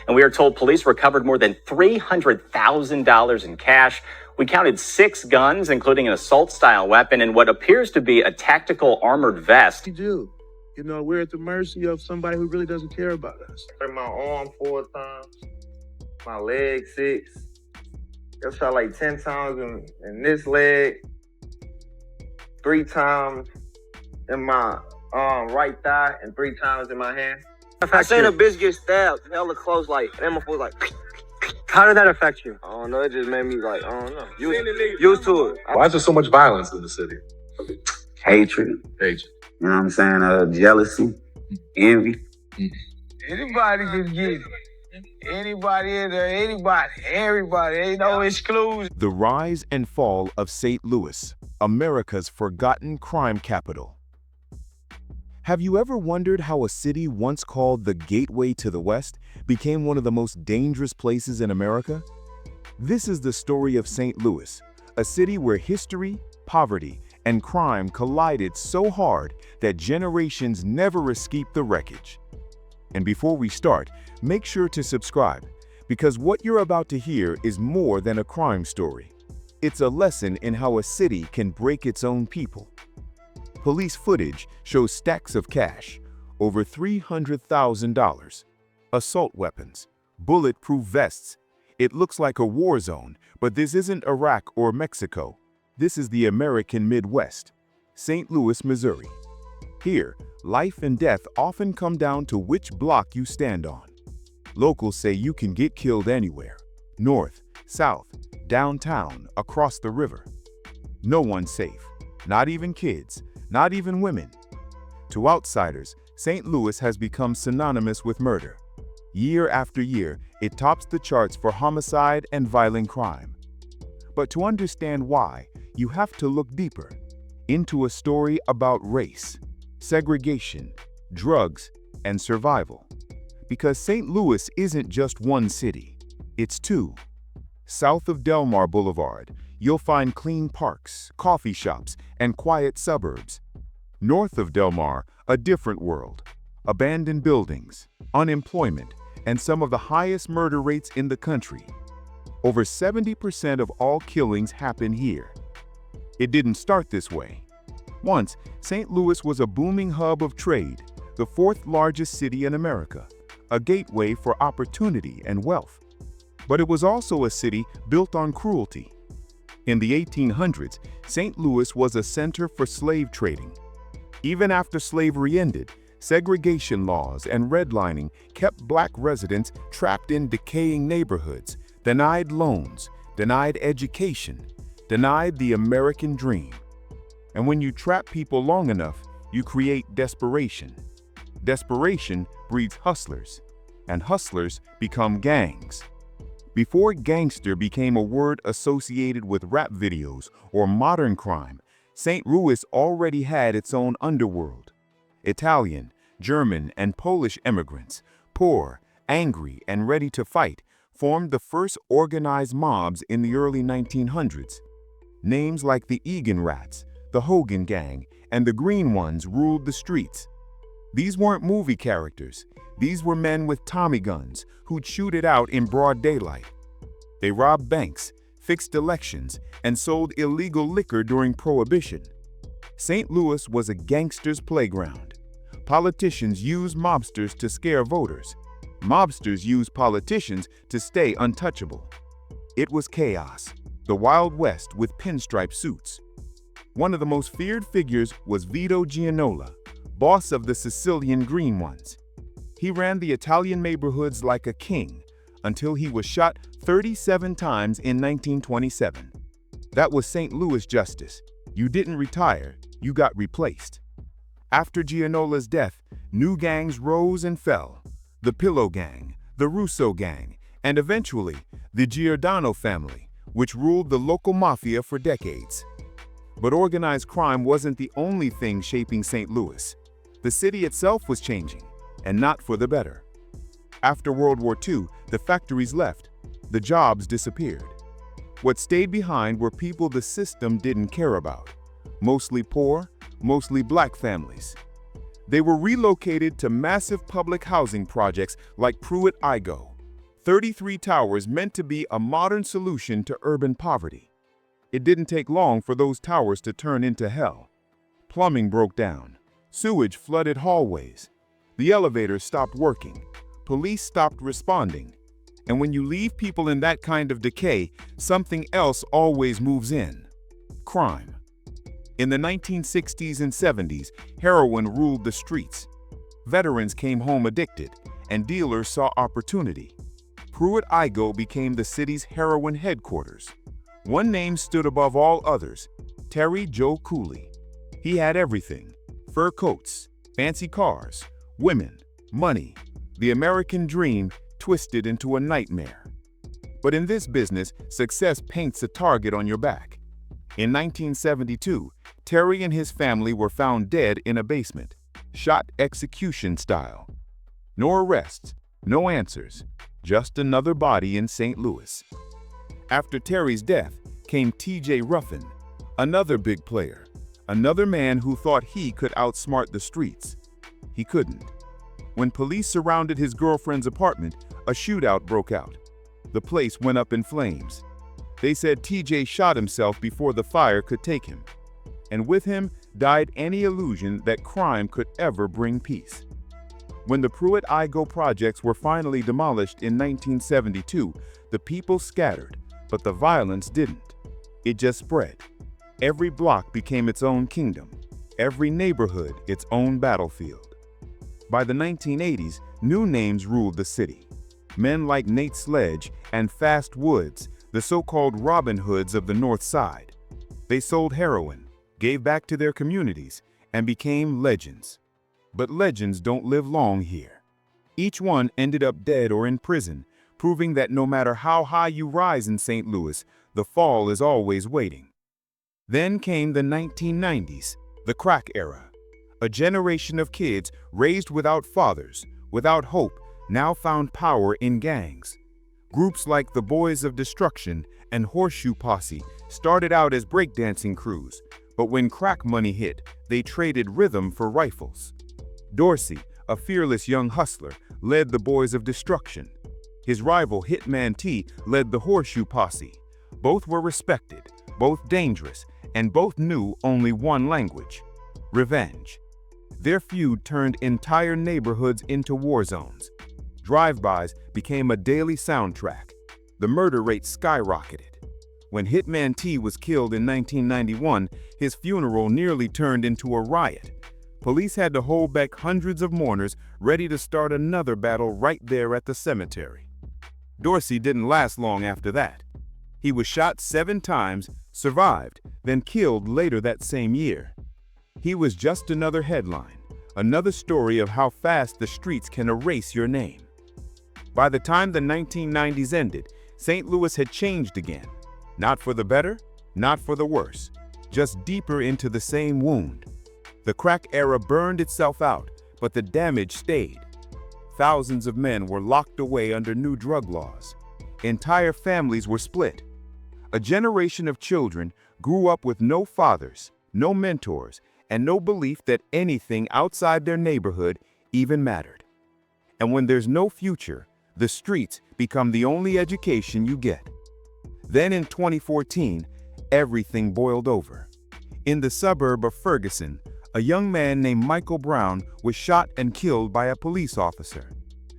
And we are told police recovered more than $300,000 in cash. We counted 6 guns, including an assault-style weapon and what appears to be a tactical armored vest. You do. You know, we're at the mercy of somebody who really doesn't care about us. Hurt my arm 4 times, my leg 6. Got shot like 10 times in this leg, 3 times in my right thigh, and 3 times in my hand. I seen a bitch get stabbed hella close, like, and my foot like. How did that affect you? I don't know, it just made me like, I don't know, used to it. Why is there so much violence in the city? Hatred. Hatred. You know what I'm saying? Jealousy, envy. Anybody can get it. Anybody in there, everybody, ain't no exclusion. The rise and fall of St. Louis, America's forgotten crime capital. Have you ever wondered how a city once called the Gateway to the West became one of the most dangerous places in America? This is the story of St. Louis, a city where history, poverty, and crime collided so hard that generations never escaped the wreckage. And before we start, make sure to subscribe, because what you're about to hear is more than a crime story. It's a lesson in how a city can break its own people. Police footage shows stacks of cash, over $300,000, assault weapons, bulletproof vests. It looks like a war zone, but this isn't Iraq or Mexico. This is the American Midwest, St. Louis, Missouri. Here, life and death often come down to which block you stand on. Locals say you can get killed anywhere, north, south, downtown, across the river. No one's safe, not even kids, not even women. To outsiders, St. Louis has become synonymous with murder. Year after year, it tops the charts for homicide and violent crime. But to understand why, you have to look deeper into a story about race, segregation, drugs, and survival. Because St. Louis isn't just one city, it's 2. South of Delmar Boulevard, you'll find clean parks, coffee shops, and quiet suburbs. North of Delmar, a different world. Abandoned buildings, unemployment, and some of the highest murder rates in the country. Over 70% of all killings happen here. It didn't start this way. Once, St. Louis was a booming hub of trade, the 4th largest city in America, a gateway for opportunity and wealth. But it was also a city built on cruelty. In the 1800s, St. Louis was a center for slave trading. Even after slavery ended, segregation laws and redlining kept black residents trapped in decaying neighborhoods, denied loans, denied education, denied the American dream. And when you trap people long enough, you create desperation. Desperation breeds hustlers, and hustlers become gangs. Before gangster became a word associated with rap videos or modern crime, St. Louis already had its own underworld. Italian, German, and Polish immigrants, poor, angry, and ready to fight, formed the first organized mobs in the early 1900s. Names like the Egan Rats, the Hogan Gang, and the Green Ones ruled the streets. These weren't movie characters. These were men with Tommy guns who'd shoot it out in broad daylight. They robbed banks, fixed elections, and sold illegal liquor during Prohibition. St. Louis was a gangster's playground. Politicians used mobsters to scare voters. Mobsters used politicians to stay untouchable. It was chaos, the Wild West with pinstripe suits. One of the most feared figures was Vito Gianola, boss of the Sicilian Green Ones. He ran the Italian neighborhoods like a king until he was shot 37 times in 1927. That was St. Louis justice. You didn't retire, you got replaced. After Gianola's death, new gangs rose and fell. The Pillow Gang, the Russo Gang, and eventually the Giordano family, which ruled the local mafia for decades. But organized crime wasn't the only thing shaping St. Louis. The city itself was changing, and not for the better. After World War II, the factories left. The jobs disappeared. What stayed behind were people the system didn't care about. Mostly poor, mostly black families. They were relocated to massive public housing projects like Pruitt-Igoe, 33 towers meant to be a modern solution to urban poverty. It didn't take long for those towers to turn into hell. Plumbing broke down. Sewage flooded hallways. The elevators stopped working. Police stopped responding. And when you leave people in that kind of decay, something else always moves in: crime. In the 1960s and 70s, heroin ruled the streets. Veterans came home addicted, and dealers saw opportunity. Pruitt-Igoe became the city's heroin headquarters. One name stood above all others: Terry Joe Cooley. He had everything: fur coats, fancy cars, women, money, the American dream twisted into a nightmare. But in this business, success paints a target on your back. In 1972, Terry and his family were found dead in a basement, shot execution style. No arrests, no answers, just another body in St. Louis. After Terry's death came T.J. Ruffin, another big player, another man who thought he could outsmart the streets. He couldn't. When police surrounded his girlfriend's apartment, a shootout broke out. The place went up in flames. They said TJ shot himself before the fire could take him. And with him died any illusion that crime could ever bring peace. When the Pruitt-Igoe projects were finally demolished in 1972, the people scattered, but the violence didn't. It just spread. Every block became its own kingdom, every neighborhood its own battlefield. By the 1980s, new names ruled the city. Men like Nate Sledge and Fast Woods, the so-called Robin Hoods of the North Side. They sold heroin, gave back to their communities, and became legends. But legends don't live long here. Each one ended up dead or in prison, proving that no matter how high you rise in St. Louis, the fall is always waiting. Then came the 1990s, the crack era. A generation of kids raised without fathers, without hope, now found power in gangs. Groups like the Boys of Destruction and Horseshoe Posse started out as breakdancing crews, but when crack money hit, they traded rhythm for rifles. Dorsey, a fearless young hustler, led the Boys of Destruction. His rival Hitman T led the Horseshoe Posse. Both were respected, both dangerous, and both knew only one language: revenge. Their feud turned entire neighborhoods into war zones. Drive-bys became a daily soundtrack. The murder rate skyrocketed. When Hitman T was killed in 1991, his funeral nearly turned into a riot. Police had to hold back hundreds of mourners ready to start another battle right there at the cemetery. Dorsey didn't last long after that. He was shot 7 times, survived, then killed later that same year. He was just another headline, another story of how fast the streets can erase your name. By the time the 1990s ended, St. Louis had changed again. Not for the better, not for the worse, just deeper into the same wound. The crack era burned itself out, but the damage stayed. Thousands of men were locked away under new drug laws. Entire families were split. A generation of children grew up with no fathers, no mentors, and no belief that anything outside their neighborhood even mattered. And when there's no future, the streets become the only education you get. Then in 2014, everything boiled over. In the suburb of Ferguson, a young man named Michael Brown was shot and killed by a police officer.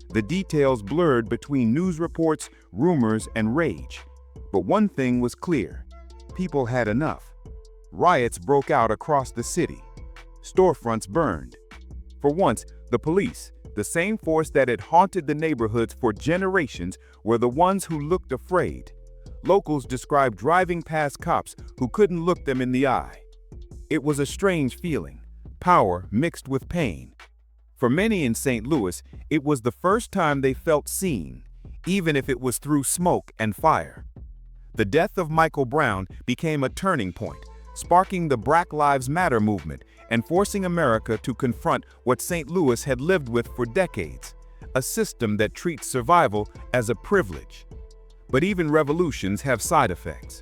The details blurred between news reports, rumors, and rage. But one thing was clear: people had enough. Riots broke out across the city. Storefronts burned. For once, the police, the same force that had haunted the neighborhoods for generations, were the ones who looked afraid. Locals described driving past cops who couldn't look them in the eye. It was a strange feeling, power mixed with pain. For many in St. Louis, it was the first time they felt seen, even if it was through smoke and fire. The death of Michael Brown became a turning point, sparking the Black Lives Matter movement and forcing America to confront what St. Louis had lived with for decades, a system that treats survival as a privilege. But even revolutions have side effects.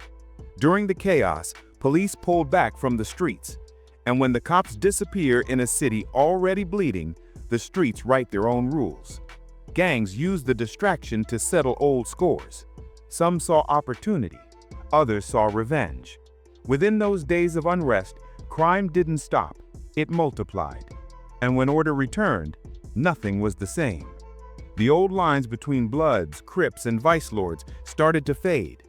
During the chaos, police pulled back from the streets, and when the cops disappear in a city already bleeding, the streets write their own rules. Gangs used the distraction to settle old scores. Some saw opportunity, others saw revenge. Within those days of unrest, crime didn't stop, it multiplied. And when order returned, nothing was the same. The old lines between Bloods, Crips, and Vice Lords started to fade.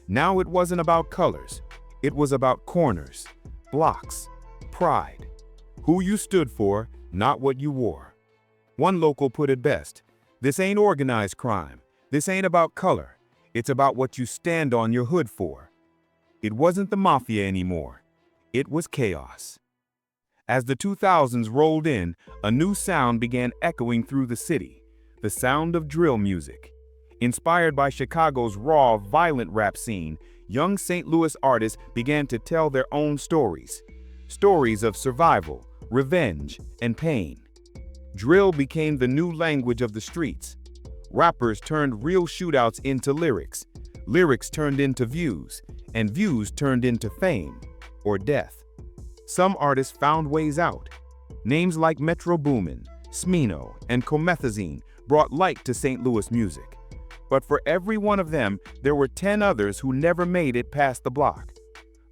Now it wasn't about colors, it was about corners, blocks, pride. Who you stood for, not what you wore. One local put it best, "This ain't organized crime. This ain't about color. It's about what you stand on your hood for." It wasn't the mafia anymore. It was chaos. As the 2000s rolled in, a new sound began echoing through the city, the sound of drill music. Inspired by Chicago's raw, violent rap scene, young St. Louis artists began to tell their own stories. Stories of survival, revenge, and pain. Drill became the new language of the streets. Rappers turned real shootouts into lyrics. Lyrics turned into views, and views turned into fame or death. Some artists found ways out. Names like Metro Boomin, Smino, and Comethazine brought light to St. Louis music. But for every one of them, there were 10 others who never made it past the block.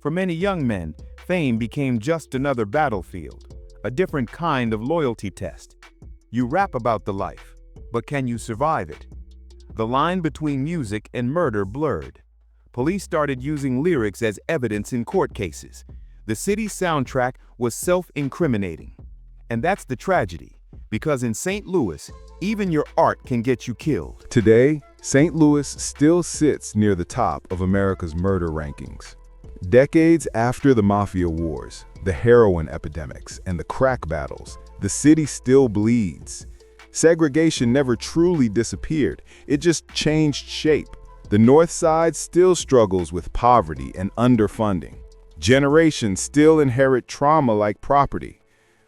For many young men, fame became just another battlefield, a different kind of loyalty test. You rap about the life, but can you survive it? The line between music and murder blurred. Police started using lyrics as evidence in court cases. The city's soundtrack was self-incriminating. And that's the tragedy, because in St. Louis, even your art can get you killed. Today, St. Louis still sits near the top of America's murder rankings. Decades after the mafia wars, the heroin epidemics, and the crack battles, the city still bleeds. Segregation never truly disappeared, it just changed shape. The North Side still struggles with poverty and underfunding. Generations still inherit trauma like property.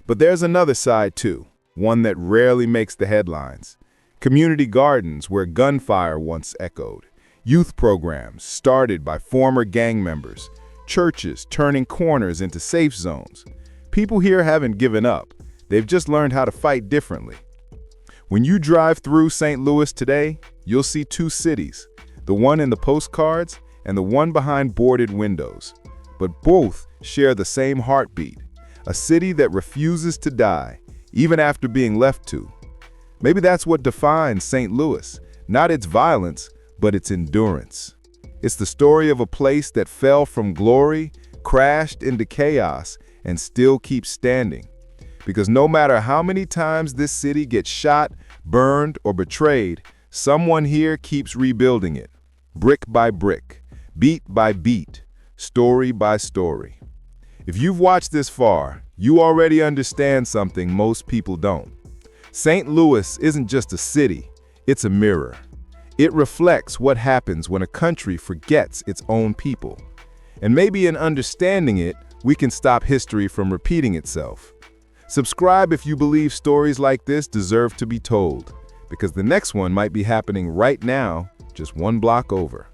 But there's another side too, one that rarely makes the headlines. Community gardens where gunfire once echoed. Youth programs started by former gang members. Churches turning corners into safe zones. People here haven't given up. They've just learned how to fight differently. When you drive through St. Louis today, you'll see two cities, the one in the postcards and the one behind boarded windows. But both share the same heartbeat, a city that refuses to die, even after being left to. Maybe that's what defines St. Louis, not its violence, but its endurance. It's the story of a place that fell from glory, crashed into chaos, and still keeps standing. Because no matter how many times this city gets shot, burned, or betrayed, someone here keeps rebuilding it, brick by brick, beat by beat, story by story. If you've watched this far, you already understand something most people don't. St. Louis isn't just a city, it's a mirror. It reflects what happens when a country forgets its own people. And maybe in understanding it, we can stop history from repeating itself. Subscribe if you believe stories like this deserve to be told, because the next one might be happening right now, just one block over.